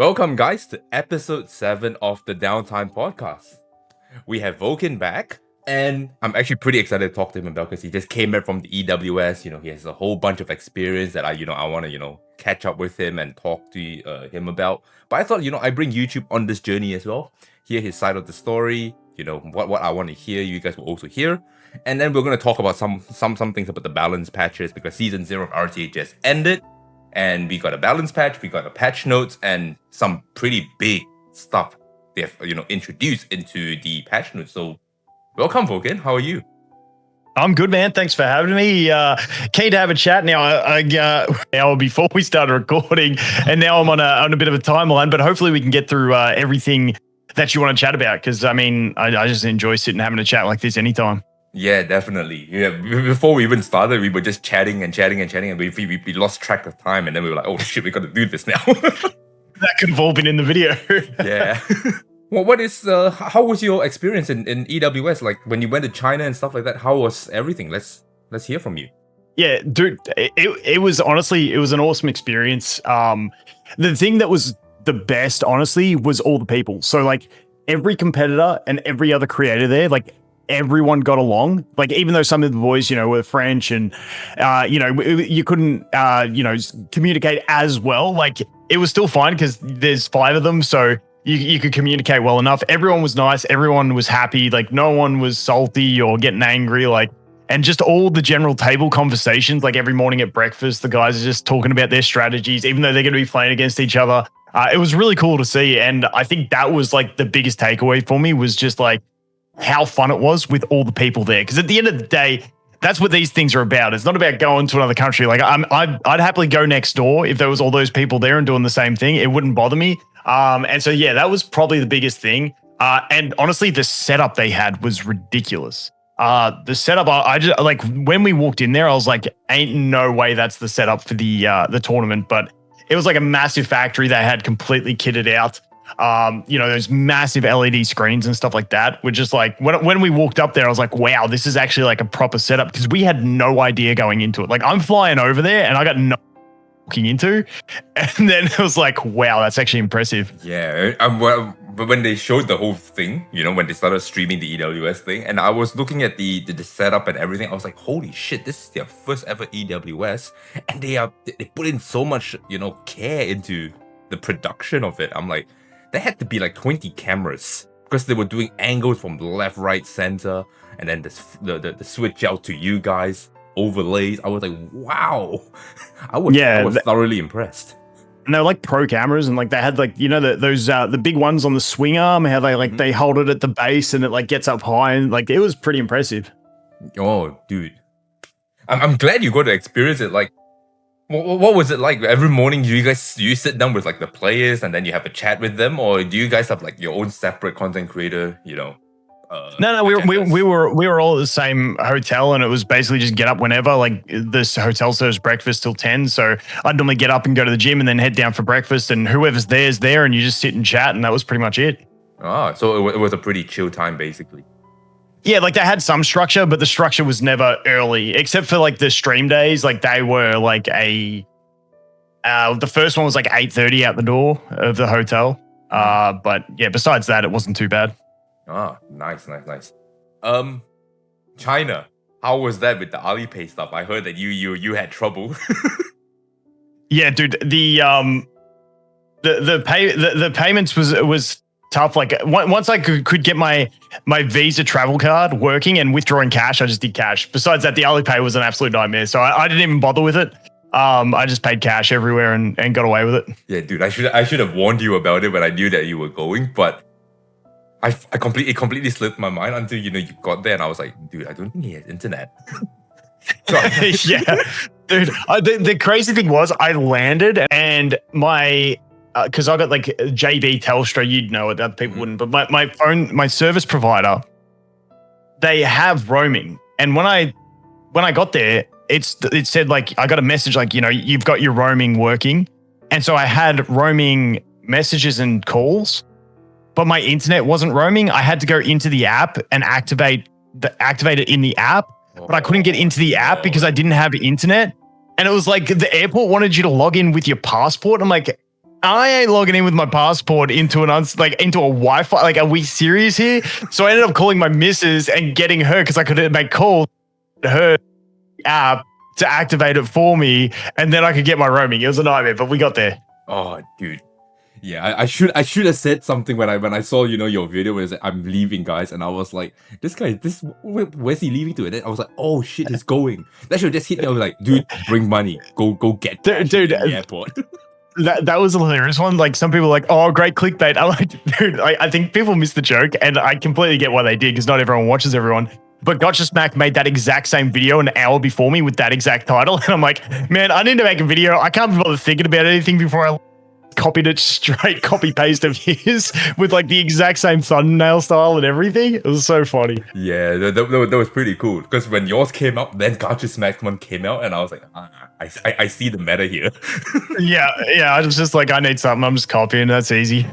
Welcome, guys, to episode 7 of the Downtime Podcast. We have Vulcan back, and I'm actually pretty excited to talk to him about because he just came back from the EWS. He has a whole bunch of experience that I want to, catch up with him and talk to him about. But I thought, I bring YouTube on this journey as well, hear his side of the story, what I want to hear, you guys will also hear. And then we're going to talk about some things about the balance patches because season 0 of RTA just ended. And we got a balance patch, we got a patch notes, and some pretty big stuff they've introduced into the patch notes. So, welcome, Vulcan. How are you? I'm good, man. Thanks for having me. Keen to have a chat now. Hour before we started recording, and now I'm on a bit of a timeline. But hopefully, we can get through everything that you want to chat about. Because I just enjoy sitting having a chat like this anytime. Yeah, definitely. Yeah, before we even started, we were just chatting, and we lost track of time, and then we were like, "Oh shit, we got to do this now." That could have all been in the video. Yeah. Well, how was your experience in EWS? Like when you went to China and stuff like that, how was everything? Let's hear from you. Yeah, dude, it was honestly, it was an awesome experience. The thing that was the best, honestly, was all the people. So like every competitor and every other creator there, like everyone got along. Like even though some of the boys, were French and, you couldn't, communicate as well. Like it was still fine because there's 5 of them. So you could communicate well enough. Everyone was nice. Everyone was happy. Like no one was salty or getting angry. And just all the general table conversations, like every morning at breakfast, the guys are just talking about their strategies, even though they're going to be playing against each other. It was really cool to see. And I think that was like the biggest takeaway for me was just like how fun it was with all the people there. Because at the end of the day, that's what these things are about. It's not about going to another country. Like I'd happily go next door if there was all those people there and doing the same thing. It wouldn't bother me. And so, yeah, that was probably the biggest thing. And honestly, the setup they had was ridiculous. The setup, I just like when we walked in there, I was like, ain't no way that's the setup for the tournament. But it was like a massive factory they had completely kitted out. Those massive LED screens and stuff like that were just like, when we walked up there, I was like, wow, this is actually like a proper setup because we had no idea going into it. Like I'm flying over there and I got no walking into, and then it was like, wow, that's actually impressive. Yeah. But when they showed the whole thing, when they started streaming the EWS thing, and I was looking at the setup and everything, I was like, holy shit, this is their first ever EWS, and they put in so much, care into the production of it. I'm like, there had to be like 20 cameras because they were doing angles from left, right, center, and then the switch out to you guys, overlays. I was like, wow. I was thoroughly impressed. And they were like pro cameras, and like they had like those the big ones on the swing arm, how they like they hold it at the base and it like gets up high, and like it was pretty impressive. Oh, dude, I'm glad you got to experience it. Like, what was it like? Every morning, do you sit down with like the players and then you have a chat with them, or do you guys have like your own separate content creator? No, we were all at the same hotel, and it was basically just get up whenever. Like this hotel serves breakfast till 10, so I'd normally get up and go to the gym and then head down for breakfast, and whoever's there's there, and you just sit and chat, and that was pretty much it. So it was a pretty chill time, basically. Yeah, like they had some structure, but the structure was never early, except for like the stream days. Like they were like the first one was like 8:30 out the door of the hotel. But yeah, besides that, it wasn't too bad. Nice. China, how was that with the Alipay stuff? I heard that you had trouble. Yeah, dude, the payments was tough. Like once I could get my Visa travel card working and withdrawing cash, I just did cash. Besides that, the Alipay was an absolute nightmare. So I didn't even bother with it. I just paid cash everywhere and got away with it. Yeah, dude, I should have warned you about it when I knew that you were going, but it completely slipped my mind until you got there, and I was like, dude, I don't think he has internet. Yeah, dude. The crazy thing was, I landed and my because I got like JB Telstra, you'd know it, other people wouldn't, but my phone, my service provider, they have roaming, and when I got there, it said like I got a message like you've got your roaming working, and so I had roaming messages and calls. But my internet wasn't roaming. I had to go into the app and activate it in the app, but I couldn't get into the app because I didn't have internet. And it was like the airport wanted you to log in with your passport. I'm like, I ain't logging in with my passport into into a Wi-Fi. Like, are we serious here? So I ended up calling my missus and getting her because I could make calls to her app to activate it for me, and then I could get my roaming. It was a nightmare, but we got there. Oh, dude. Yeah, I should have said something when I saw your video where it's like, I'm leaving, guys, and I was like, where's he leaving to? And then I was like, oh shit, he's going. That should just hit me. I was like, dude, bring money, go get dude the airport. That was a hilarious one. Like, some people are like, oh, great clickbait. I'm like, dude, I think people missed the joke, and I completely get why they did because not everyone watches everyone. But Gotcha Smack made that exact same video an hour before me with that exact title, and I'm like, man, I need to make a video. I can't be bothered thinking about anything before I copied it straight, copy paste of his with like the exact same thumbnail style and everything. It was so funny. Yeah, that was pretty cool because when yours came out, then Gotcha Smack one came out, and I was like, I see the meta here. yeah. I was just like, I need something. I'm just copying. That's easy.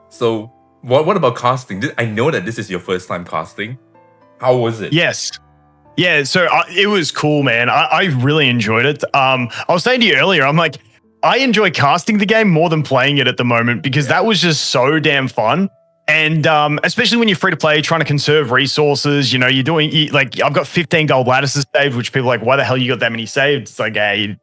So what about casting? I know that this is your first time casting. How was it? Yes. Yeah, so it was cool, man. I really enjoyed it. I was saying to you earlier, I'm like, I enjoy casting the game more than playing it at the moment because that was just so damn fun. And especially when you're free to play, trying to conserve resources, you're doing like, I've got 15 gold lattices saved, which people are like, why the hell you got that many saved? It's like, hey,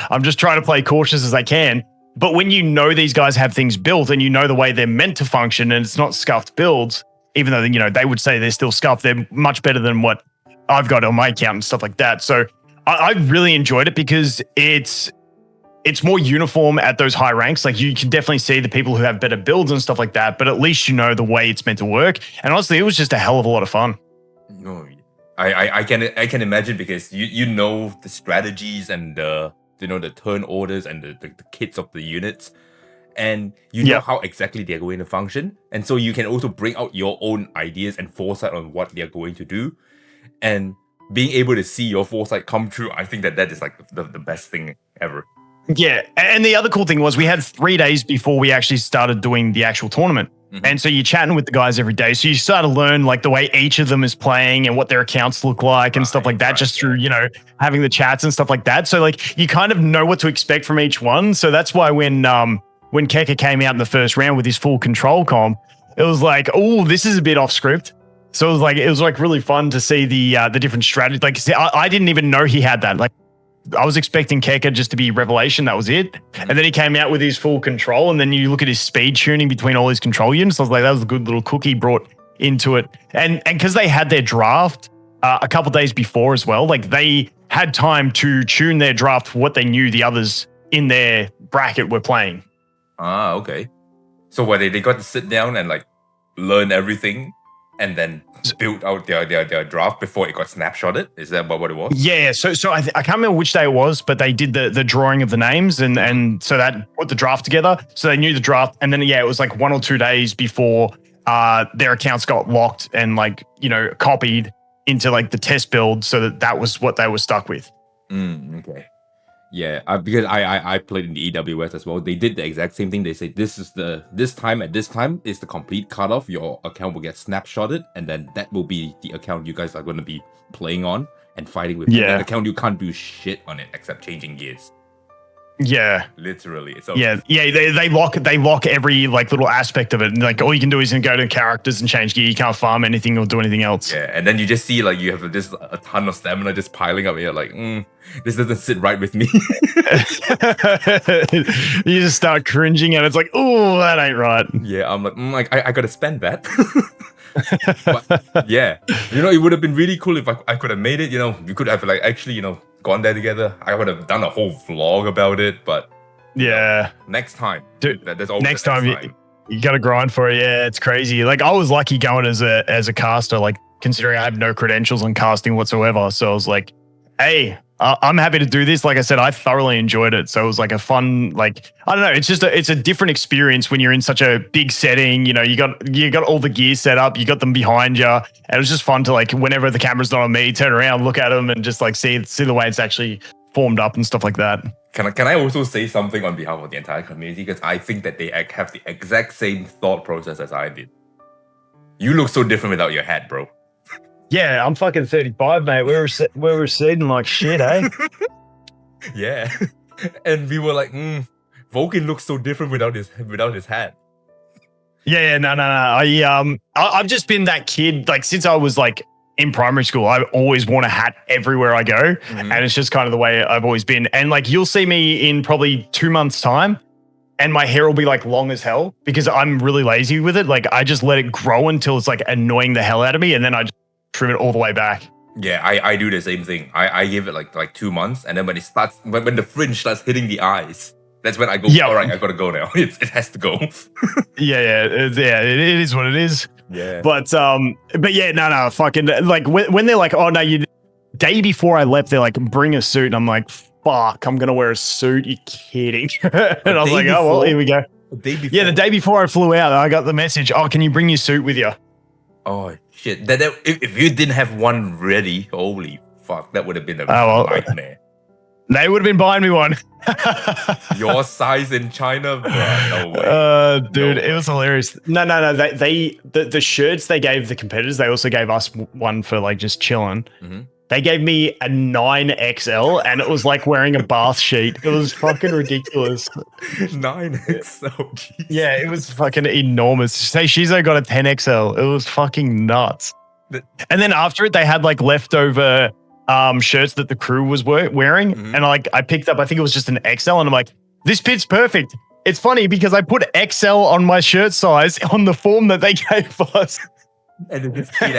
I'm just trying to play cautious as I can. But when these guys have things built and the way they're meant to function and it's not scuffed builds, even though, they would say they're still scuffed, they're much better than what I've got on my account and stuff like that. So I really enjoyed it because it's more uniform at those high ranks. Like, you can definitely see the people who have better builds and stuff like that, but at least the way it's meant to work. And honestly, it was just a hell of a lot of fun. No, I can imagine because you know the strategies and the turn orders and the kits of the units, and you know how exactly they're going to function, and so you can also bring out your own ideas and foresight on what they're going to do, and being able to see your foresight come true. I think that is like the best thing ever. Yeah, and the other cool thing was we had 3 days before we actually started doing the actual tournament. Mm-hmm. And so you're chatting with the guys every day. So you start to learn like the way each of them is playing and what their accounts look like and stuff like that, just through, having the chats and stuff like that. So like you kind of know what to expect from each one. So that's why when Keka came out in the first round with his full control comp, it was like, oh, this is a bit off script. So it was like really fun to see the different strategies. Like, see, I didn't even know he had that. Like, I was expecting Keka just to be Revelation. That was it. And then he came out with his full control. And then you look at his speed tuning between all his control units. I was like, that was a good little cookie brought into it. And because they had their draft a couple days before as well, like they had time to tune their draft for what they knew the others in their bracket were playing. Ah, okay. So what, they got to sit down and like learn everything and then build out their draft before it got snapshotted? Is that what it was? Yeah, so I can't remember which day it was, but they did the drawing of the names and so that put the draft together. So they knew the draft, and then it was like 1 or 2 days before their accounts got locked and like copied into like the test build, so that was what they were stuck with. Okay. Yeah, because I played in the EWS as well. They did the exact same thing. They say this time is the complete cutoff. Your account will get snapshotted, and then that will be the account you guys are going to be playing on and fighting with. Yeah, that account you can't do shit on it except changing gears. Yeah, literally. So they lock every like little aspect of it, and like all you can do is go to characters and change gear. You can't farm anything or do anything else. Yeah, and then you just see like you have a ton of stamina just piling up. And you're like, this doesn't sit right with me. You just start cringing, and it's like, oh, that ain't right. Yeah, I'm like, I gotta spend that. But yeah, it would have been really cool if I could have made it. We could have like actually, gone there together. I would have done a whole vlog about it. But yeah, next time, dude. There's always next time. You gotta grind for it. Yeah, it's crazy. Like I was lucky going as a caster, like considering I have no credentials on casting whatsoever. So I was like, hey, I'm happy to do this. Like I said, I thoroughly enjoyed it. So it was like a fun, like, I don't know. It's a different experience when you're in such a big setting. You got all the gear set up. You got them behind you. And it was just fun to like, whenever the camera's not on me, turn around, look at them, and just like see the way it's actually formed up and stuff like that. Can I also say something on behalf of the entire community? Because I think that they have the exact same thought process as I did. You look so different without your hat, bro. Yeah, I'm fucking 35, mate. We were receding like shit, eh? Yeah. And we were like, Vulcan looks so different without his hat. Yeah, no. I've just been that kid, like, since I was like in primary school. I always worn a hat everywhere I go, and it's just kind of the way I've always been. And like, you'll see me in probably 2 months' time, and my hair will be like long as hell because I'm really lazy with it. Like, I just let it grow until it's like annoying the hell out of me, and then I just trim it all the way back. Yeah, I do the same thing. I give it like 2 months, and then when the fringe starts hitting the eyes, that's when I go. All right, I gotta go now. It has to go. It is what it is. Yeah. But yeah, no, fucking, like, when they're like, oh no, day before I left, they're like, bring a suit, and I'm like, fuck, I'm gonna wear a suit. You kidding? And I was like, oh well, here we go. The day before I flew out, I got the message. Oh, can you bring your suit with you? Oh shit! If you didn't have one ready, holy fuck, that would have been a nightmare. They would have been buying me one. Your size in China, bro, no way. Dude, it was hilarious. No. The shirts they gave the competitors, they also gave us one for like just chilling. Mm-hmm. They gave me a 9XL, and it was like wearing a bath sheet. It was fucking ridiculous. 9XL, geez. Yeah, it was fucking enormous. Say Shizo got a 10XL. It was fucking nuts. And then after it, they had like leftover shirts that the crew was wearing, and I picked up, I think it was just an XL, and I'm like, this fits perfect. It's funny because I put XL on my shirt size on the form that they gave us, and it just fit.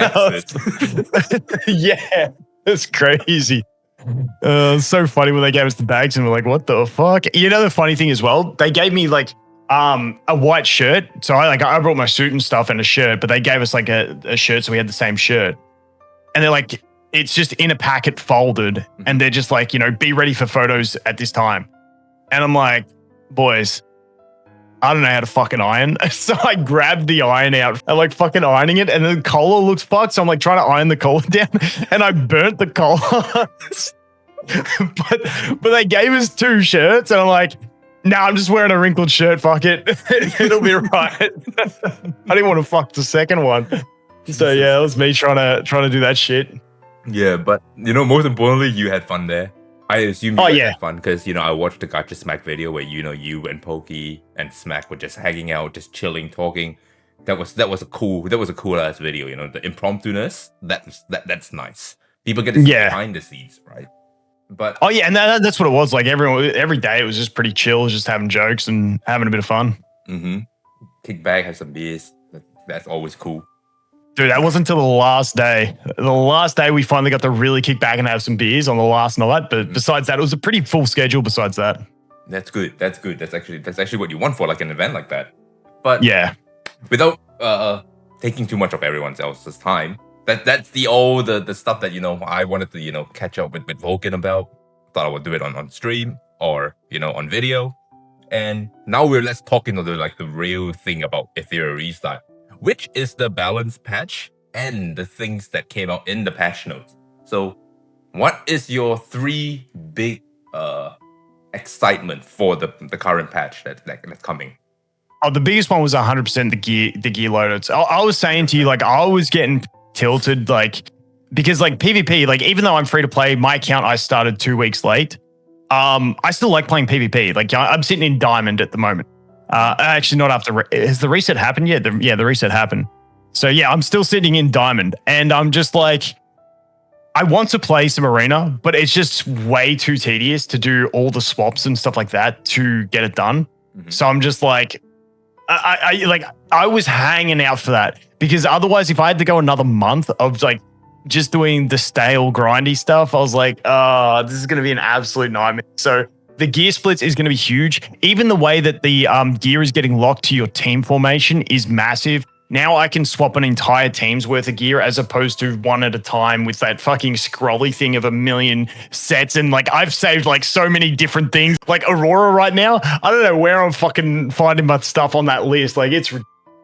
Yeah, it's crazy. So funny when they gave us the bags and we're like, what the fuck? You know, the funny thing as well, they gave me like a white shirt, so I brought my suit and stuff and a shirt, but they gave us like a shirt, so we had the same shirt, and they're like, it's just in a packet folded, and they're just like, be ready for photos at this time. And I'm like, boys, I don't know how to fucking iron. So I grabbed the iron out and like fucking ironing it, and the collar looks fucked. So I'm like trying to iron the collar down, and I burnt the collar. but they gave us 2 shirts, and I'm like, nah, I'm just wearing a wrinkled shirt. Fuck it. It'll be right. I didn't want to fuck the second one. So yeah, it was me trying to do that shit. Yeah, but most importantly, you had fun there. I assume you had fun because I watched the Gacha Smack video where you and Pokey and Smack were just hanging out, just chilling, talking. That was a cool ass video. The impromptu-ness, that's nice. People get to see behind the scenes, right? But and that's what it was. Like every day, it was just pretty chill, just having jokes and having a bit of fun. Kick back, have some beers. That's always cool. Dude, that wasn't until the last day. The last day we finally got to really kick back and have some beers on the last night. But besides that, it was a pretty full schedule besides that. That's good. That's actually what you want for like an event like that. But yeah, without taking too much of everyone else's time, that's the stuff that I wanted to catch up with Vulcan about. Thought I would do it on stream or on video. And now let's talk the real thing about Etheria Restart, which is the balance patch and the things that came out in the patch notes. So what is your 3 big excitement for the current patch that's coming? Oh, the biggest one was 100% the gear loadouts. I was saying to you, like, I was getting tilted, like, because like PvP, like, even though I'm free to play, my account I started 2 weeks late. I still like playing PvP. Like, I'm sitting in Diamond at the moment. Actually, not after. Has the reset happened yet? The reset happened. So yeah, I'm still sitting in Diamond, and I'm just like, I want to play some Arena, but it's just way too tedious to do all the swaps and stuff like that to get it done. So I'm just like, I was hanging out for that, because otherwise, if I had to go another month of like just doing the stale grindy stuff, I was like, oh, this is going to be an absolute nightmare. So the gear splits is going to be huge. Even the way that the gear is getting locked to your team formation is massive. Now I can swap an entire team's worth of gear as opposed to one at a time with that fucking scrolly thing of 1 million sets. And like, I've saved like so many different things. Like Aurora right now, I don't know where I'm fucking finding my stuff on that list. Like, it's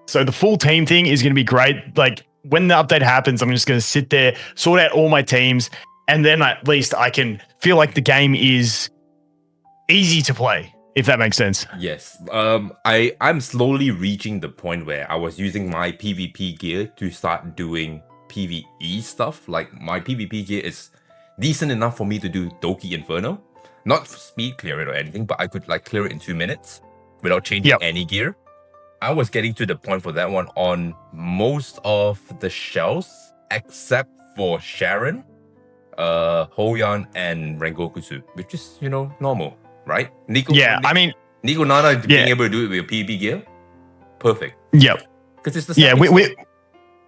so the full team thing is going to be great. Like, when the update happens, I'm just going to sit there, sort out all my teams, and then at least I can feel like the game is easy to play, if that makes sense. Yes. I'm slowly reaching the point where I was using my PvP gear to start doing PvE stuff. Like, my PvP gear is decent enough for me to do Doki Inferno, not speed clear it or anything, but I could like clear it in 2 minutes without changing any gear. I was getting to the point for that one on most of the shells, except for Sharon, Hoyan, and Rengokusu, which is, normal, right? Nico Nana being able to do it with your PvP gear, perfect. Yep. Because it's the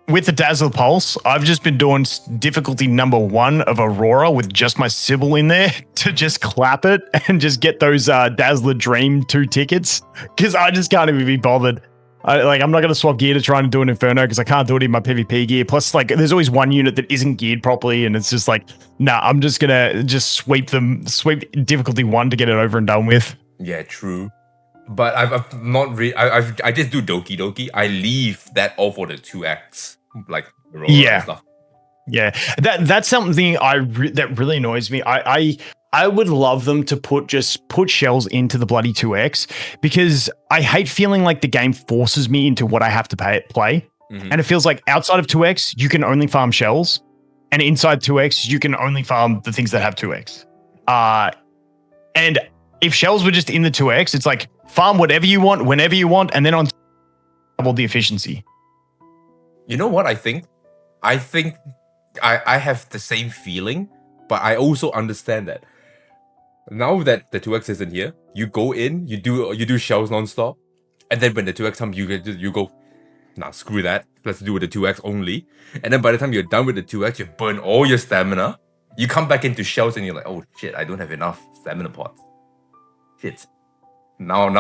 with the Dazzle Pulse, I've just been doing difficulty number 1 of Aurora with just my Sybil in there to just clap it and just get those Dazzler Dream 2 tickets, because I just can't even be bothered. I'm not going to swap gear to try and do an Inferno because I can't do it in my PvP gear. Plus, like, there's always one unit that isn't geared properly, and it's just like, nah, I'm just going to sweep difficulty 1 to get it over and done with. Yeah, true. But I've not really. I just do Doki Doki. I leave that all for the 2x, like Aurora and stuff. Yeah, that's something that really annoys me. I would love them to put shells into the bloody 2x, because I hate feeling like the game forces me into what I have to play. Mm-hmm. And it feels like outside of 2x, you can only farm shells, and inside 2x, you can only farm the things that have 2x. And if shells were just in the 2x, it's like farm whatever you want, whenever you want, and then on double the efficiency. You know what I think? I think I have the same feeling, but I also understand that now that the 2x isn't here, you go in, you do shells nonstop, and then when the 2x comes, you go, nah, screw that, let's do the 2x only. And then by the time you're done with the 2x, you burn all your stamina. You come back into shells and you're like, oh shit, I don't have enough stamina pots. Shit. Now.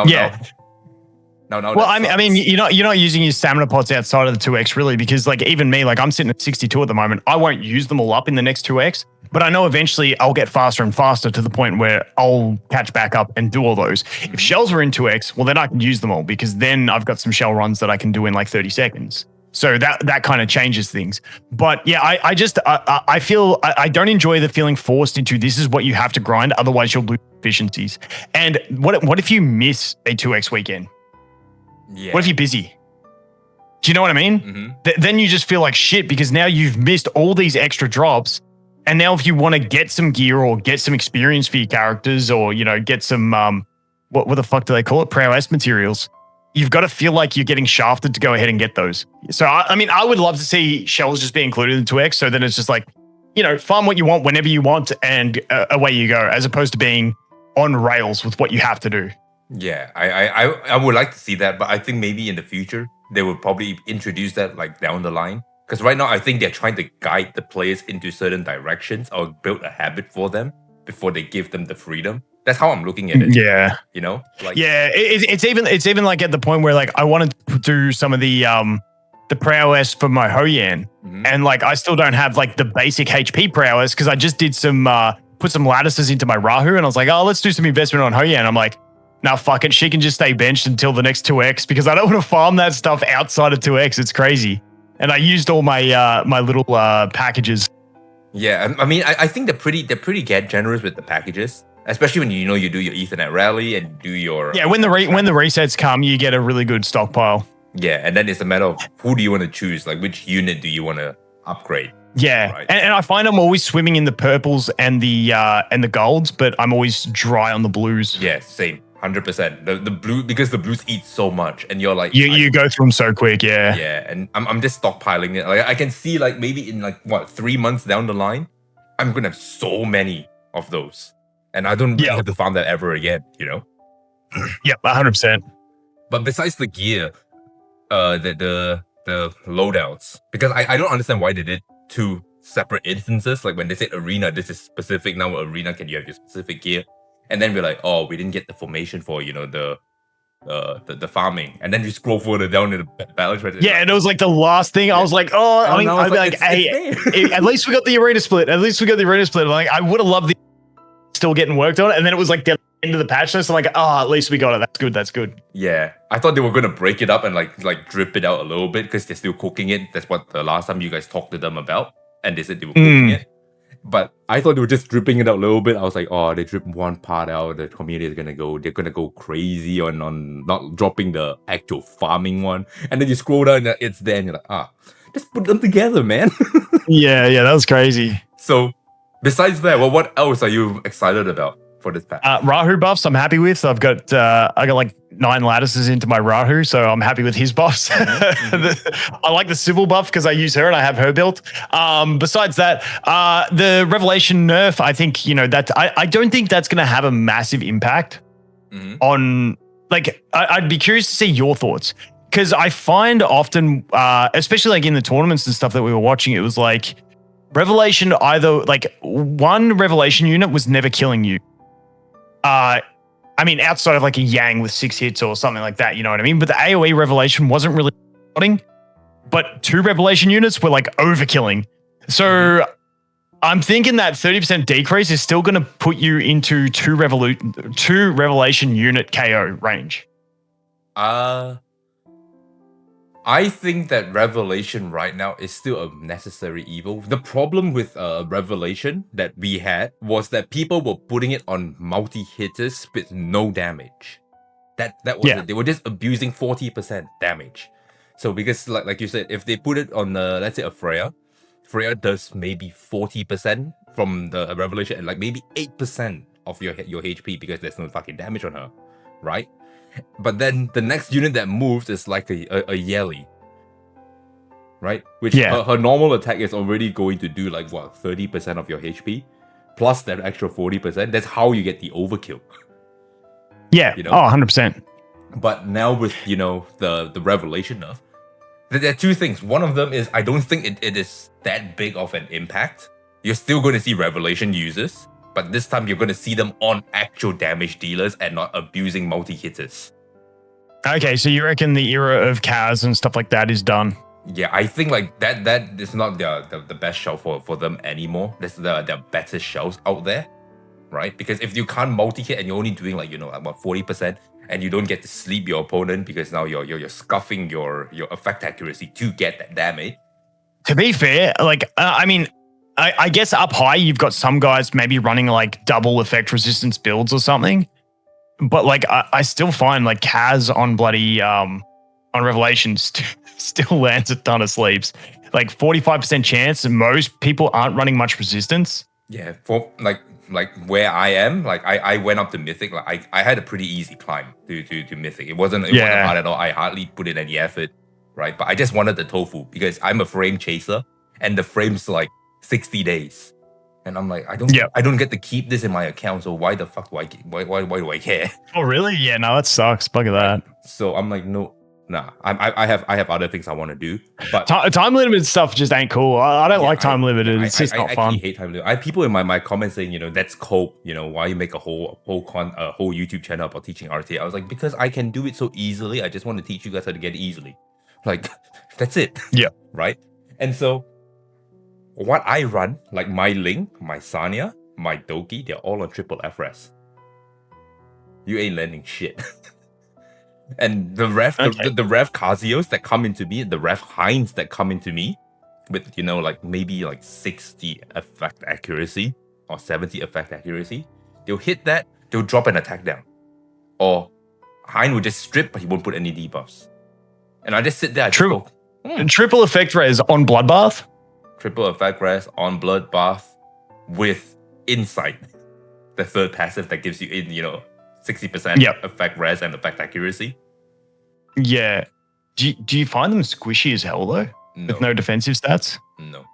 Well, I mean, you're not using your stamina pots outside of the 2x really, because like even me, like I'm sitting at 62 at the moment. I won't use them all up in the next 2x, but I know eventually I'll get faster and faster to the point where I'll catch back up and do all those. If shells are in 2x, well then I can use them all, because then I've got some shell runs that I can do in like 30 seconds. So that kind of changes things. But yeah, I feel I don't enjoy the feeling forced into this is what you have to grind, otherwise you'll lose efficiencies. And what if you miss a 2x weekend? Yeah. What if you're busy? Do you know what I mean? Mm-hmm. Then you just feel like shit, because now you've missed all these extra drops. And now if you want to get some gear or get some experience for your characters, or, get some, what the fuck do they call it? Prowess materials. You've got to feel like you're getting shafted to go ahead and get those. So, I mean, I would love to see shells just be included in 2x. So then it's just like, farm what you want whenever you want, and away you go, as opposed to being on rails with what you have to do. Yeah, I would like to see that, but I think maybe in the future they will probably introduce that like down the line. Because right now I think they're trying to guide the players into certain directions or build a habit for them before they give them the freedom. That's how I'm looking at it. Yeah, it's even like at the point where like I wanted to do some of the prowess for my Hoyan, and like I still don't have like the basic HP prowess, because I just did some put some lattices into my Rahu, and I was like, oh, let's do some investment on Hoyan. I'm like, now, fuck it. She can just stay benched until the next 2x, because I don't want to farm that stuff outside of 2x. It's crazy. And I used all my my little packages. Yeah, I mean, I think they're pretty generous with the packages, especially when you do your Ethernet rally and do your when the resets come, you get a really good stockpile. Yeah, and then it's a matter of who do you want to choose, like which unit do you want to upgrade. Yeah, right. And I find I'm always swimming in the purples and the golds, but I'm always dry on the blues. Yeah, same. 100%. The blue, because the blues eat so much, and you're like you go through them so quick. Yeah, and I'm just stockpiling it. Like I can see like maybe in like 3 months down the line, I'm gonna have so many of those, and I don't really have to farm that ever again. Yep, 100%. But besides the gear, the loadouts, because I don't understand why they did 2 separate instances. Like when they said arena, this is specific. Now arena, can you have your specific gear? And then we're like, oh, we didn't get the formation for the farming. And then you scroll further down in the balance. Right? Yeah, and it was like the last thing. I was like, oh, I mean, I'd be like, hey, at least we got the arena split. I'm like, I would have loved the still getting worked on. And then it was like the end of the patch list. I'm like, oh, at least we got it. That's good. Yeah, I thought they were gonna break it up and like drip it out a little bit, because they're still cooking it. That's what the last time you guys talked to them about, and they said they were cooking it. But I thought they were just dripping it out a little bit. I was like, oh, they drip one part out, the community is they're gonna go crazy on not dropping the actual farming one. And then you scroll down and it's there, and you're like, just put them together, man. yeah, that was crazy. So besides that, what else are you excited about for this pack? Rahu buffs I'm happy with. I've got like 9 lattices into my Rahu, so I'm happy with his buffs. I like the Sybil buff because I use her and I have her built. Besides that, the Revelation nerf, I think, that I don't think that's going to have a massive impact on, like, I'd be curious to see your thoughts. Because I find often, especially like in the tournaments and stuff that we were watching, it was like Revelation either, like, one Revelation unit was never killing you. I mean, outside of like a Yang with 6 hits or something like that, you know what I mean? But the AoE Revelation wasn't really shotting, but 2 Revelation units were like overkilling. So I'm thinking that 30% decrease is still going to put you into 2 Revelation unit KO range. I think that Revelation right now is still a necessary evil. The problem with Revelation that we had was that people were putting it on multi-hitters with no damage. That was it. They were just abusing 40% damage. So because like you said, if they put it on let's say a Freya does maybe 40% from the Revelation and like maybe 8% of your HP because there's no fucking damage on her, right? But then the next unit that moves is like a Yelly, right? Which her normal attack is already going to do like what, 30% of your HP plus that extra 40%. That's how you get the overkill. Yeah. 100%. But now with the Revelation nerf, there are 2 things. One of them is I don't think it is that big of an impact. You're still going to see Revelation users, but this time you're going to see them on actual damage dealers and not abusing multi-hitters. Okay, so you reckon the era of Kaz and stuff like that is done? Yeah, I think like that is not the best show for them anymore. That's the better shows out there, right? Because if you can't multi-hit and you're only doing like about 40%, and you don't get to sleep your opponent because now you're scuffing your effect accuracy to get that damage. To be fair, like I mean, I guess up high you've got some guys maybe running like double effect resistance builds or something, but like I still find like Kaz on bloody on Revelations still lands a ton of sleeps. Like 45% chance, and most people aren't running much resistance. Yeah, for like where I am, like I went up to Mythic, like I had a pretty easy climb to Mythic. It wasn't hard at all. I hardly put in any effort, right? But I just wanted the tofu because I'm a frame chaser, and the frame's like 60 days, and I'm like I don't get to keep this in my account. So why the fuck do I why do I care? Oh really? Yeah, no, that sucks. Bugger that. So I'm like Nah, I have other things I want to do. But time limited stuff just ain't cool. I don't like time limited. It's just not fun. I hate time limited. I have people in my comments saying, that's cope. Why you make a whole YouTube channel about teaching RTA? I was like, because I can do it so easily. I just want to teach you guys how to get it easily. Like, that's it. Yeah. Right. And so, what I run, like my Ling, my Sanya, my Doki, they're all on triple FRES. You ain't learning shit. And the ref, the ref Kazios that come into me, the ref Heinz that come into me with, like maybe like 60 effect accuracy or 70 effect accuracy, they'll hit that, they'll drop an attack down. Or Heinz will just strip, but he won't put any debuffs. And I just sit there. True. And triple effect res on Bloodbath? Triple effect res on Bloodbath with Insight, the third passive that gives you 60% effect res and effect accuracy. Yeah. Do you find them squishy as hell though? No. With no defensive stats? No.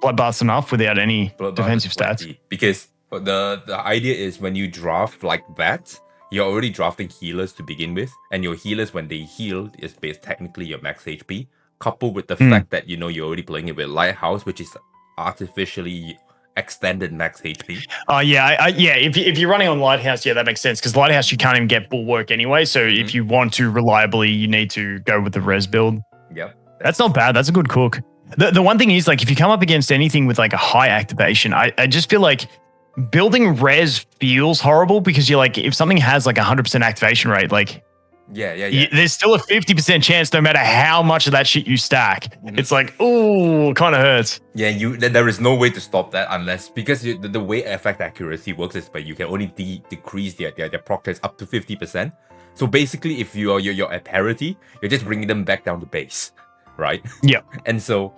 Bloodbath's enough without any defensive stats. Because the idea is when you draft like that, you're already drafting healers to begin with, and your healers when they heal is based technically your max HP, coupled with the fact that you're already playing it with Lighthouse, which is artificially extended max HP. If you're running on Lighthouse, that makes sense because Lighthouse you can't even get bulwark anyway. So if you want to reliably, you need to go with the res build. Yep, that's not bad. That's a good cook. The one thing is like if you come up against anything with like a high activation, I just feel like building res feels horrible because you're like if something has like 100% activation rate, like there's still a 50% chance no matter how much of that shit you stack. It's like, ooh, kind of hurts. Yeah, there is no way to stop that unless, because the way effect accuracy works is but you can only decrease their proc test up to 50%. So basically, if you're at parity, you're just bringing them back down to base, right? Yeah. And so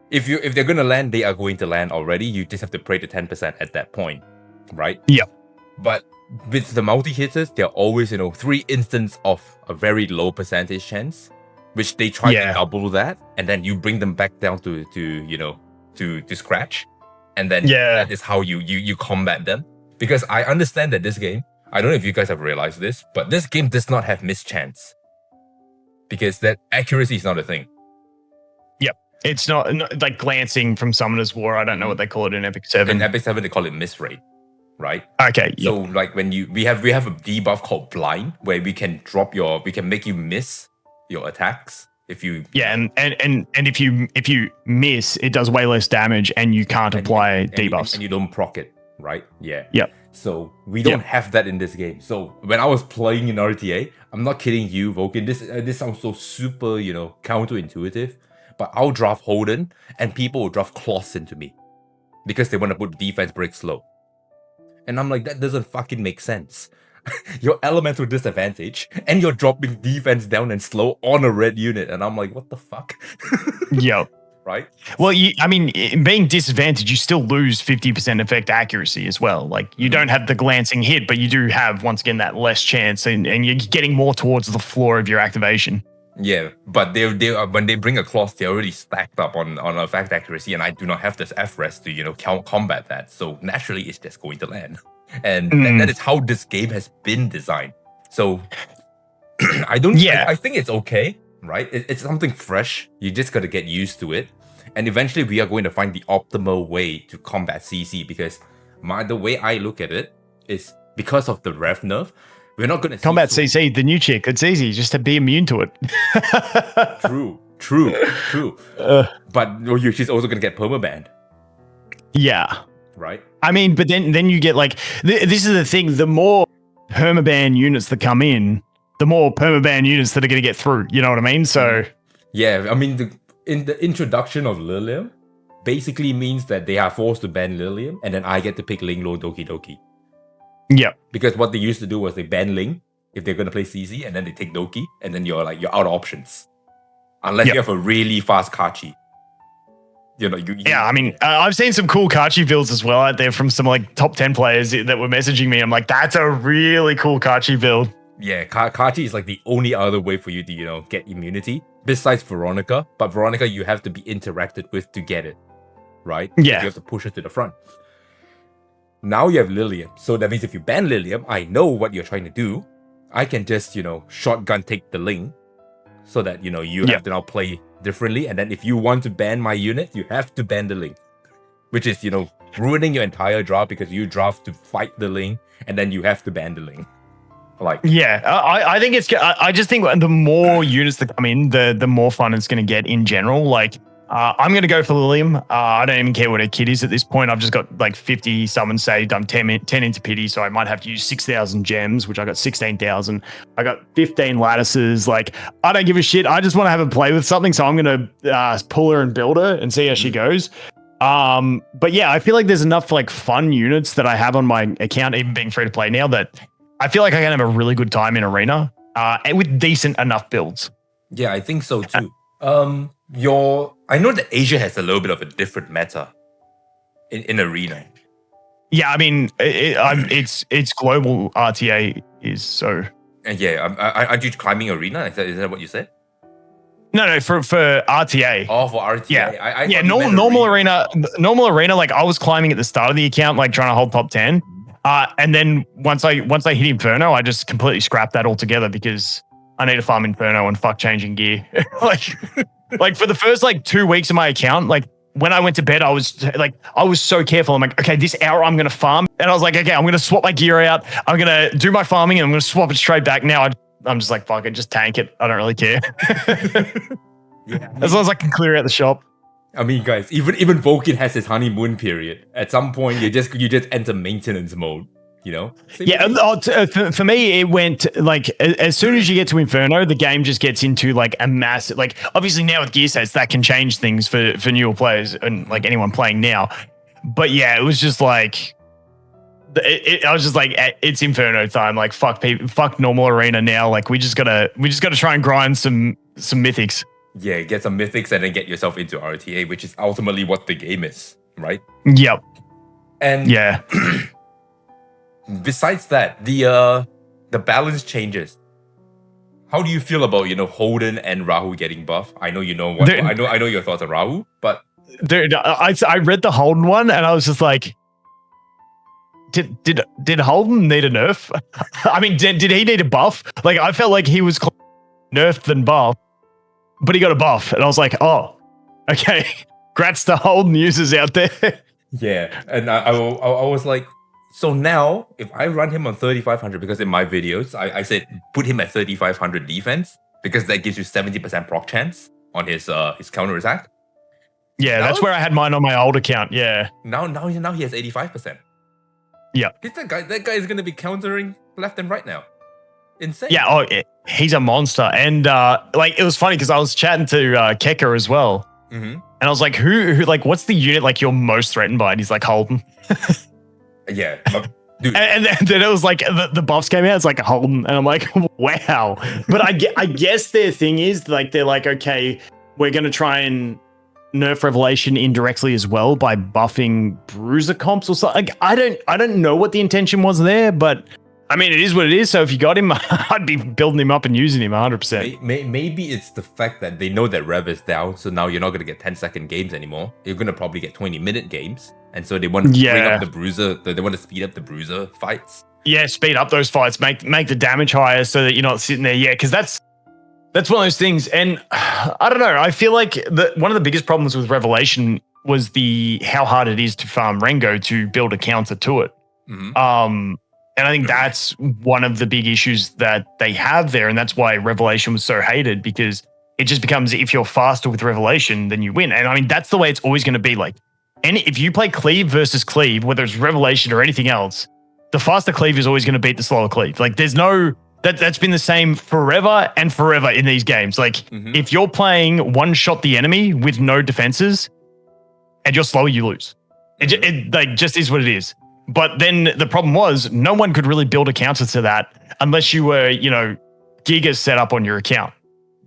if they're gonna land, they are going to land already. You just have to pray to 10% at that point, right? Yeah. But with the multi-hitters, they're always, 3 instances of a very low percentage chance, which they try to double that, and then you bring them back down to scratch. And then that is how you combat them. Because I understand that this game, I don't know if you guys have realized this, but this game does not have mischance. Because that accuracy is not a thing. Yep. It's not like glancing from Summoner's War. I don't know what they call it in EP.7. In EP.7, they call it miss rate, right? Okay. So like when we have a debuff called blind, where we can make you miss your attacks if you and if you miss, it does way less damage, and you can't apply debuffs, and you don't proc it, right? Yeah. Yep. So we don't have that in this game. So when I was playing in RTA, I'm not kidding you, Vulcan. This sounds so super, counterintuitive. But I'll draft Holden, and people will draft Kloss into me because they want to put defense break slow. And I'm like, that doesn't fucking make sense. Your elemental disadvantage, and you're dropping defense down and slow on a red unit, and I'm like, what the fuck? Yep. Right? Well, being disadvantaged, you still lose 50% effect accuracy as well. Like, you don't have the glancing hit, but you do have, once again, that less chance, and you're getting more towards the floor of your activation. Yeah, but they when they bring a Kloss, they're already stacked up on effect accuracy, and I do not have this F-rest to combat that. So naturally, it's just going to land, and that is how this game has been designed. So I think it's okay, right? It's something fresh. You just got to get used to it, and eventually we are going to find the optimal way to combat CC, because the way I look at it is because of the rev nerf. We're not going to combat CC, the new chick. It's easy just to be immune to it. True. But she's also going to get permabanned. Yeah. Right? I mean, but then you get like, this is the thing, the more permaban units that come in, the more permaban units that are going to get through. You know what I mean? So. Yeah, I mean, in the introduction of Lilium, basically means that they are forced to ban Lilium, and then I get to pick Ling Lo Doki Doki. Yep. Because what they used to do was they ban Ling if they're going to play CZ, and then they take Doki, and then you're out of options. Unless you have a really fast Kachi. I mean, I've seen some cool Kachi builds as well out there from some like top 10 players that were messaging me. I'm like, that's a really cool Kachi build. Yeah, Kachi is like the only other way for you to, get immunity besides Veronica. But Veronica, you have to be interacted with to get it, right? Yeah. You have to push it to the front. Now you have Lilium. So that means if you ban Lilium, I know what you're trying to do. I can just, shotgun take the Ling so that, you have to now play differently. And then if you want to ban my unit, you have to ban the Ling, which is, ruining your entire draft because you draft to fight the Ling and then you have to ban the Ling. I think I just think the more units that come in, the more fun it's going to get in general. Like, I'm going to go for Lilium. I don't even care what her kit is at this point. I've just got like 50 summons saved. I'm 10 into pity, so I might have to use 6,000 gems, which I got 16,000. I got 15 lattices. Like, I don't give a shit. I just want to have a play with something, so I'm going to pull her and build her and see how she goes. But yeah, I feel like there's enough like fun units that I have on my account, even being free to play now, that I feel like I can have a really good time in Arena and with decent enough builds. Yeah, I think so too. I know that Asia has a little bit of a different meta in Arena. Yeah, I mean, it's global RTA is so. Aren't you climbing Arena? Is that what you said? No, for RTA. Oh, for RTA. Yeah, normal arena. Like, I was climbing at the start of the account, like trying to hold top 10. And then once I hit Inferno, I just completely scrapped that altogether because I need to farm Inferno and fuck changing gear. like for the first like 2 weeks of my account, like when I went to bed, I was so careful. I'm like, okay, this hour I'm going to farm. And I was like, okay, I'm going to swap my gear out. I'm going to do my farming and I'm going to swap it straight back. Now I'm just like, fuck it, just tank it. I don't really care. As long as I can clear out the shop. I mean, guys, even Vulcan has his honeymoon period. At some point, you just enter maintenance mode. For me, it went like as soon as you get to Inferno, the game just gets into like a massive, like obviously now with gear sets that can change things for newer players and like anyone playing now. But yeah, it was just like I was just like, it's Inferno time. Like fuck normal arena now. Like we just gotta try and grind some mythics. Yeah, get some mythics and then get yourself into RTA, which is ultimately what the game is, right? Yep. And yeah. besides that, the balance changes. How do you feel about Holden and Rahu getting buff? I know you know what I know your thoughts on Rahu, but dude, I read the Holden one and I was just like, did Holden need a nerf? I mean, did he need a buff? Like, I felt like he was nerfed than buff, but he got a buff, and I was like, oh, okay. Congrats to Holden users out there. Yeah, and I was like, so now if I run him on 3500, because in my videos I said put him at 3500 defense because that gives you 70% proc chance on his counter attack. Yeah, now, that's where I had mine on my old account. Yeah. Now he has 85%. Yeah. That guy is gonna be countering left and right now. Insane. Yeah. Oh, he's a monster, and like it was funny because I was chatting to Keka as well, and I was like, who like what's the unit like you're most threatened by? And he's like Holden. Yeah, dude. And then it was like the buffs came out. It's like Holden, and I'm like, wow. But I guess their thing is like they're like, okay, we're gonna try and nerf Revelation indirectly as well by buffing bruiser comps or something. Like, I don't know what the intention was there, but I mean, it is what it is. So if you got him, I'd be building him up and using him 100%. Maybe it's the fact that they know that Rev is down, so now you're not gonna get 10-second games anymore. You're gonna probably get 20-minute games. And so they want to bring up the bruiser. They want to speed up the bruiser fights. Yeah, speed up those fights. Make the damage higher so that you're not sitting there. Yeah, because that's one of those things. And I don't know. I feel like one of the biggest problems with Revelation was how hard it is to farm Rengo to build a counter to it. And I think that's one of the big issues that they have there, and that's why Revelation was so hated, because it just becomes if you're faster with Revelation, then you win. And I mean, that's the way it's always going to be. Like. And if you play cleave versus cleave, whether it's Revelation or anything else, the faster cleave is always going to beat the slower cleave. Like there's no that's been the same forever and forever in these games. Like if you're playing one shot the enemy with no defenses and you're slower, you lose. It like just is what it is. But then the problem was no one could really build a counter to that unless you were gigas set up on your account.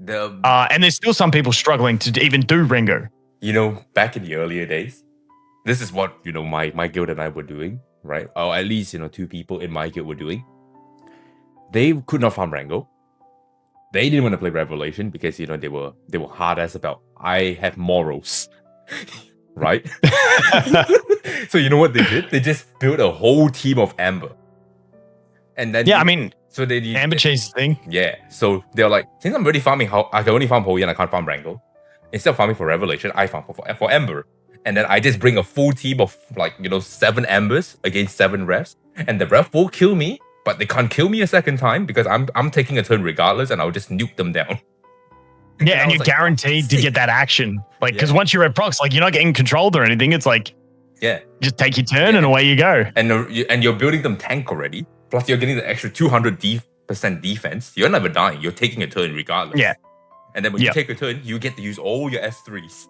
And there's still some people struggling to even do Rengo. Back in the earlier days. This is what, my guild and I were doing, right? Or at least, 2 people in my guild were doing. They could not farm Rango. They didn't want to play Revelation because, they were hard ass about, I have morals, right? So you know what they did? They just built a whole team of Amber. And then... Yeah, so they Amber chase thing. Yeah, so they're like, since I'm already farming, I can only farm Holy and I can't farm Rango. Instead of farming for Revelation, I farm for Amber. And then I just bring a full team of 7 Ambers against 7 Revs. And the Rev will kill me, but they can't kill me a second time because I'm taking a turn regardless and I'll just nuke them down. Yeah, and you're guaranteed to get that action. Like, because once you're at procs, you're not getting controlled or anything. It's like, just take your turn and away you go. And you're building them tank already. Plus you're getting the extra 200% defense. You're never dying. You're taking a turn regardless. Yeah. And then when you take a turn, you get to use all your S3s.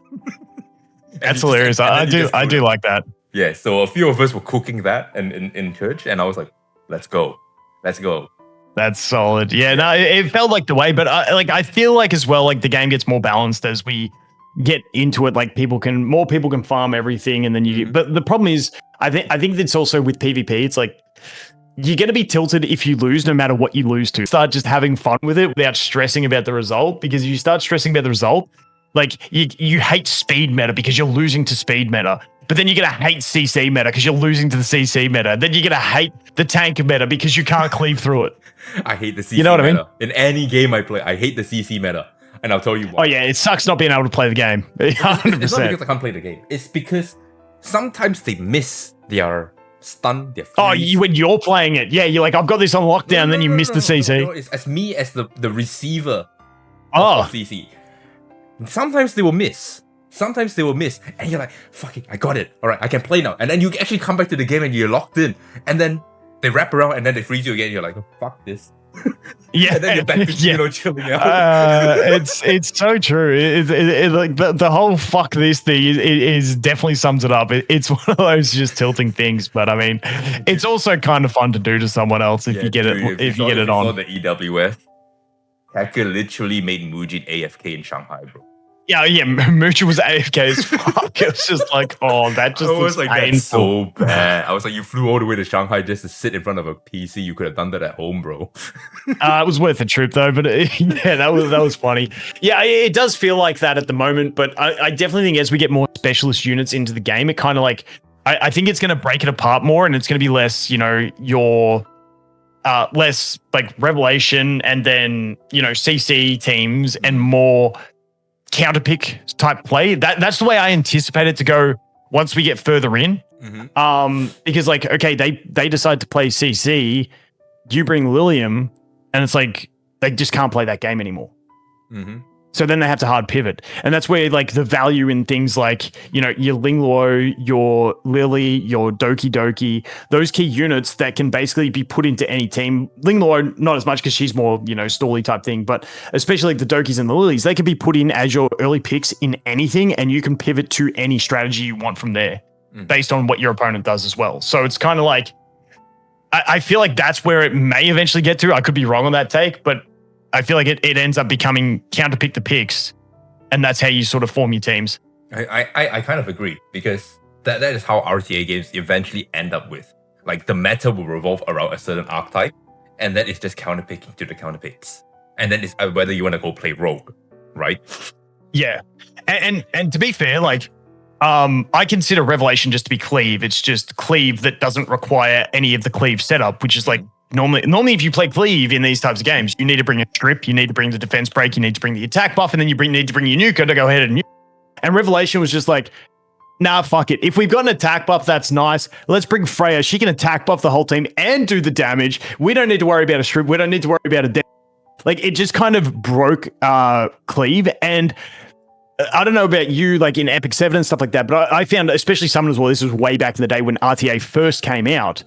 That's hilarious. I do like that. Yeah, so a few of us were cooking that in church, and I was like, let's go. That's solid. Yeah, no, it felt like the way, but I feel like as well, the game gets more balanced as we get into it. Like more people can farm everything, and then but the problem is, I think it's also with PvP. It's like you're going to be tilted if you lose, no matter what you lose to. Start just having fun with it without stressing about the result, because if you start stressing about the result, you hate speed meta because you're losing to speed meta. But then you're going to hate CC meta because you're losing to the CC meta. Then you're going to hate the tank meta because you can't cleave through it. I hate the CC meta. What I mean? In any game I play, I hate the CC meta. And I'll tell you why. Oh, yeah. It sucks not being able to play the game. 100%. It's not because I can't play the game. It's because sometimes they miss their stun, their freeze. Oh, when you're playing it. Yeah, you're like, I've got this on lockdown. Then you miss the CC. No, it's as me as the receiver of CC. Sometimes they will miss. And you're like, fuck it, I got it. All right, I can play now. And then you actually come back to the game and you're locked in. And then they wrap around and then they freeze you again. You're like, oh, fuck this. Yeah. And then you're back to chilling out. It's so true. Like the whole fuck this thing is definitely sums it up. It's one of those just tilting things. But I mean, it's also kind of fun to do to someone else if you get it get it on. The EWS, Hacker literally made Mujin AFK in Shanghai, bro. Yeah. Moocher was AFK as fuck. It was just like, oh, that just I was like, painful. that's so bad. I was like, you flew all the way to Shanghai just to sit in front of a PC. You could have done that at home, bro. It was worth the trip though, but yeah, that was funny. Yeah, it does feel like that at the moment, but I definitely think as we get more specialist units into the game, it kind of like I think it's going to break it apart more, and it's going to be less, your less like Revelation and then CC teams and more counterpick type play. That's the way I anticipate it to go once we get further in. Because like, okay, they decide to play CC, you bring Lilium, and it's like they just can't play that game anymore. So then they have to hard pivot. And that's where like the value in things like, your Lingluo, your Lily, your Doki Doki, those key units that can basically be put into any team. Lingluo, not as much because she's more, stally type thing, but especially like the Dokis and the Lilies, they can be put in as your early picks in anything, and you can pivot to any strategy you want from there based on what your opponent does as well. So it's kind of like, I feel like that's where it may eventually get to. I could be wrong on that take, but I feel like it ends up becoming counterpick the picks, and that's how you sort of form your teams. I kind of agree, because that is how RTA games eventually end up with. Like, the meta will revolve around a certain archetype, and then it's just counterpicking to the counterpicks. And then it's whether you want to go play rogue, right? Yeah. And to be fair, like, I consider Revelation just to be cleave. It's just cleave that doesn't require any of the cleave setup, which is like, Normally, if you play cleave in these types of games, you need to bring a strip, you need to bring the defense break, you need to bring the attack buff, and then you need to bring your nuker to go ahead and nuke. And Revelation was just like, nah, fuck it. If we've got an attack buff, that's nice. Let's bring Freya. She can attack buff the whole team and do the damage. We don't need to worry about a strip. We don't need to worry about a death. Like, it just kind of broke cleave. And I don't know about you, like in EP.7 and stuff like that, but I found, especially Summoners War, this was way back in the day when RTA first came out.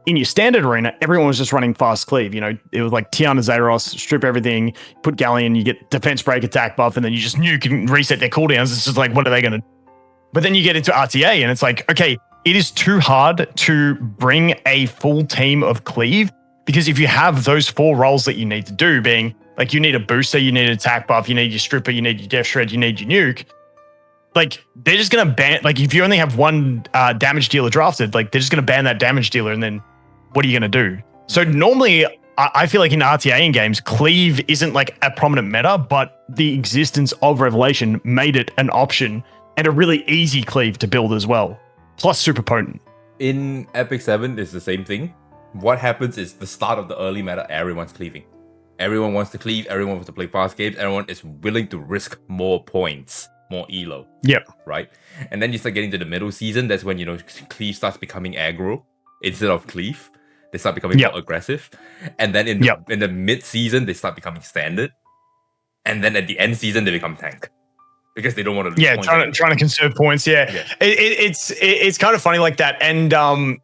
In your standard arena, everyone was just running fast cleave. It was like Tiana Zaros, strip everything, put Galleon, you get defense break, attack buff, and then you just nuke and reset their cooldowns. It's just like, what are they going to do? But then you get into RTA, and it's like, okay, it is too hard to bring a full team of cleave, because if you have those 4 roles that you need to do, being like, you need a booster, you need an attack buff, you need your stripper, you need your death shred, you need your nuke. Like, they're just going to ban, like, if you only have one damage dealer drafted, like, they're just going to ban that damage dealer, and then what are you going to do? So normally, I feel like in RTA in games, cleave isn't like a prominent meta, but the existence of Revelation made it an option and a really easy cleave to build as well. Plus super potent. In EP.7, it's the same thing. What happens is the start of the early meta, everyone's cleaving. Everyone wants to cleave, everyone wants to play fast games, everyone is willing to risk more points, more elo. Yep. Right? And then you start getting to the middle season, that's when, cleave starts becoming aggro instead of cleave. They start becoming more aggressive. And then in the mid-season, they start becoming standard. And then at the end season, they become tank. Because they don't want to lose points. Trying to conserve points, It's kind of funny like that. And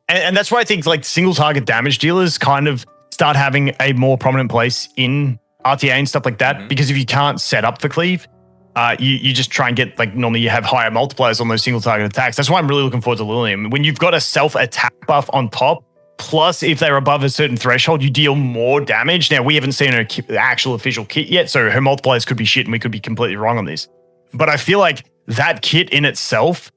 that's why I think like single target damage dealers kind of start having a more prominent place in RTA and stuff like that. Because if you can't set up for cleave, you just try and get, like, normally you have higher multipliers on those single target attacks. That's why I'm really looking forward to Lilium. When you've got a self-attack buff on top, plus, if they're above a certain threshold, you deal more damage. Now, we haven't seen her actual official kit yet, so her multipliers could be shit, and we could be completely wrong on this. But I feel like that kit in itself,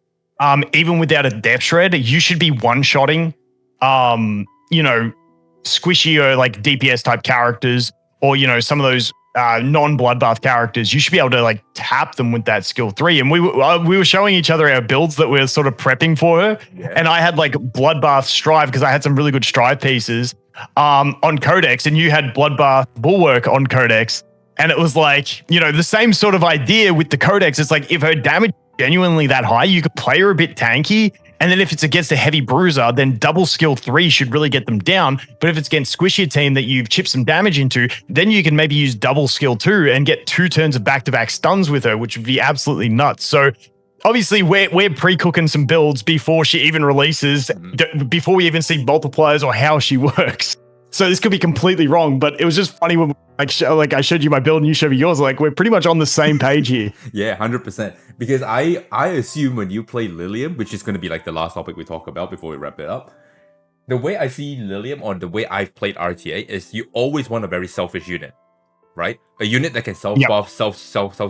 even without a depth shred, you should be one-shotting, squishy or like DPS type characters, or some of those non-bloodbath characters. You should be able to like tap them with that skill 3. And we were showing each other our builds that we were sort of prepping for her. Yeah. And I had like bloodbath strive, because I had some really good strive pieces on Codex, and you had bloodbath bulwark on Codex. And it was like, the same sort of idea with the Codex. It's like, if her damage is genuinely that high, you could play her a bit tanky. And then if it's against a heavy bruiser, then double skill 3 should really get them down. But if it's against squishy team that you've chipped some damage into, then you can maybe use double skill 2 and get 2 turns of back-to-back stuns with her, which would be absolutely nuts. So obviously we're pre-cooking some builds before she even releases, before we even see multipliers or how she works. So this could be completely wrong, but it was just funny when I showed you my build and you showed me yours. Like, we're pretty much on the same page here. Yeah, 100%. Because I assume when you play Lilium, which is going to be like the last topic we talk about before we wrap it up, the way I see Lilium, or the way I've played RTA, is you always want a very selfish unit. right? A unit that can self buff, self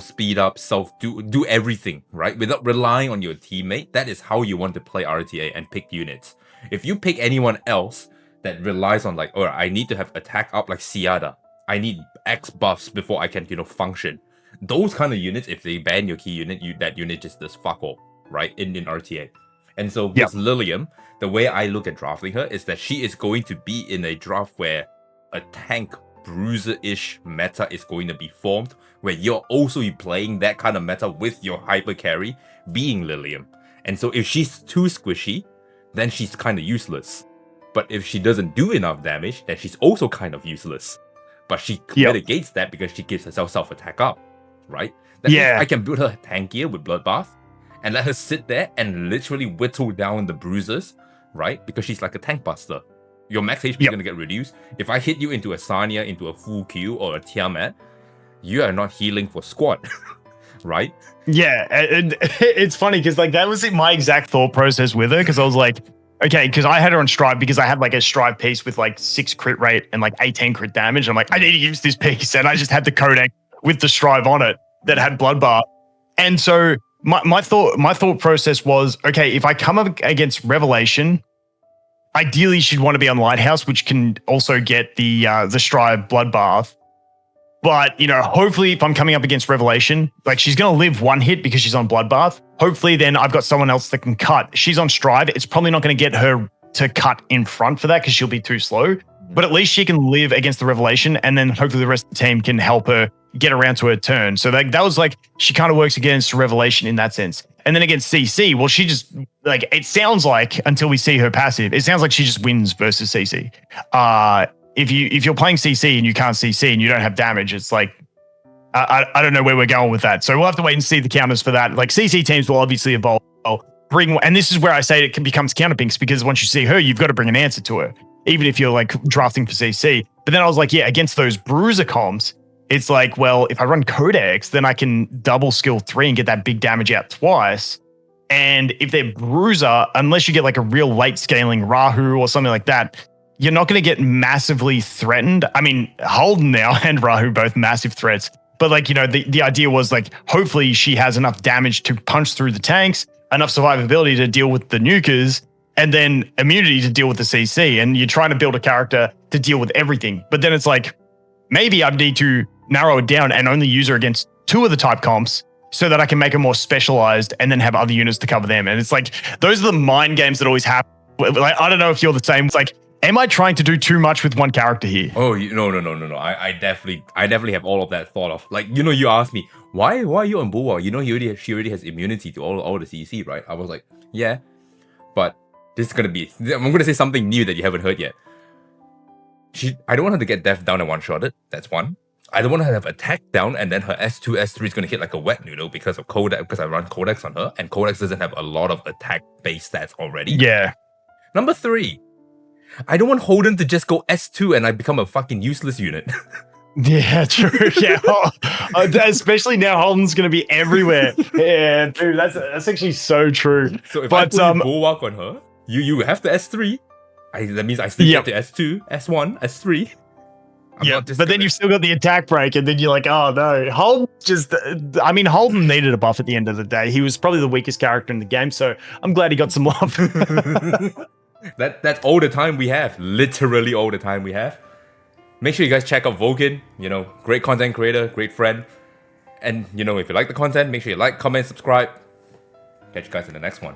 speed up, do everything, right? Without relying on your teammate. That is how you want to play RTA and pick units. If you pick anyone else that relies on like, I need to have attack up like Siada. I need X buffs before I can, function. Those kind of units, if they ban your key unit, that unit just does fuck all, right? In RTA. And so with Lilium, the way I look at drafting her is that she is going to be in a draft where a tank bruiser-ish meta is going to be formed, where you're also playing that kind of meta with your hyper carry being Lilium. And so if she's too squishy, then she's kind of useless. But if she doesn't do enough damage, then she's also kind of useless. But she mitigates that because she gives herself self-attack up, right? That means I can build her tankier with Bloodbath and let her sit there and literally whittle down the bruisers, right? Because she's like a tank buster. Your max HP is going to get reduced. If I hit you into a Sania, into a full Q or a Tiamat, you are not healing for squat, right? Yeah, and it's funny because like that was my exact thought process with her, because I was like, okay, because I had her on Strive because I had like a Strive piece with like 6 crit rate and like 18 crit damage. I'm like, I need to use this piece, and I just had the Codex with the Strive on it that had Bloodbath. And so my thought process was, okay, if I come up against Revelation, ideally she'd want to be on Lighthouse, which can also get the Strive Bloodbath. But, hopefully if I'm coming up against Revelation, like she's going to live one hit because she's on Bloodbath. Hopefully then I've got someone else that can cut. She's on Strive. It's probably not going to get her to cut in front for that because she'll be too slow. But at least she can live against the Revelation, and then hopefully the rest of the team can help her get around to her turn. So that was like, she kind of works against Revelation in that sense. And then against CC, well, she just, like, it sounds like, until we see her passive, it sounds like she just wins versus CC. If you're playing CC and you can't CC and you don't have damage, it's like, I don't know where we're going with that. So we'll have to wait and see the counters for that. Like CC teams will obviously evolve. And this is where I say it becomes counterpinks, because once you see her, you've got to bring an answer to her, even if you're like drafting for CC. But then I was like, yeah, against those bruiser comps, it's like, well, if I run Codex, then I can double skill 3 and get that big damage out twice. And if they're bruiser, unless you get like a real late scaling Rahu or something like that, you're not going to get massively threatened. I mean, Holden now and Rahu, both massive threats. But like, the idea was like, hopefully she has enough damage to punch through the tanks, enough survivability to deal with the nukers, and then immunity to deal with the CC. And you're trying to build a character to deal with everything. But then it's like, maybe I need to narrow it down and only use her against 2 of the type comps so that I can make her more specialized and then have other units to cover them. And it's like, those are the mind games that always happen. Like, I don't know if you're the same. It's like, am I trying to do too much with one character here? Oh, no. I definitely have all of that thought of. Like, you asked me, why are you on Bulwark? She already has immunity to all the CC, right? I was like, yeah, but this is I'm gonna say something new that you haven't heard yet. I don't want her to get death down and one-shotted. That's one. I don't want her to have attack down and then her S2, S3 is gonna hit like a wet noodle because of Codex, because I run Codex on her, and Codex doesn't have a lot of attack-based stats already. Yeah. Number 3. I don't want Holden to just go S2 and I become a fucking useless unit. Yeah, true. Yeah, especially now Holden's going to be everywhere. Yeah, dude, that's actually so true. So if I put Bulwark on her, you have the S3. That means I still get the S2, S1, S3. But then you've still got the attack break, and then you're like, oh no. Holden needed a buff at the end of the day. He was probably the weakest character in the game, so I'm glad he got some love. That's all the time we have. Literally all the time we have. Make sure you guys check out Vulcan. Great content creator, great friend. And, if you like the content, make sure you like, comment, subscribe. Catch you guys in the next one.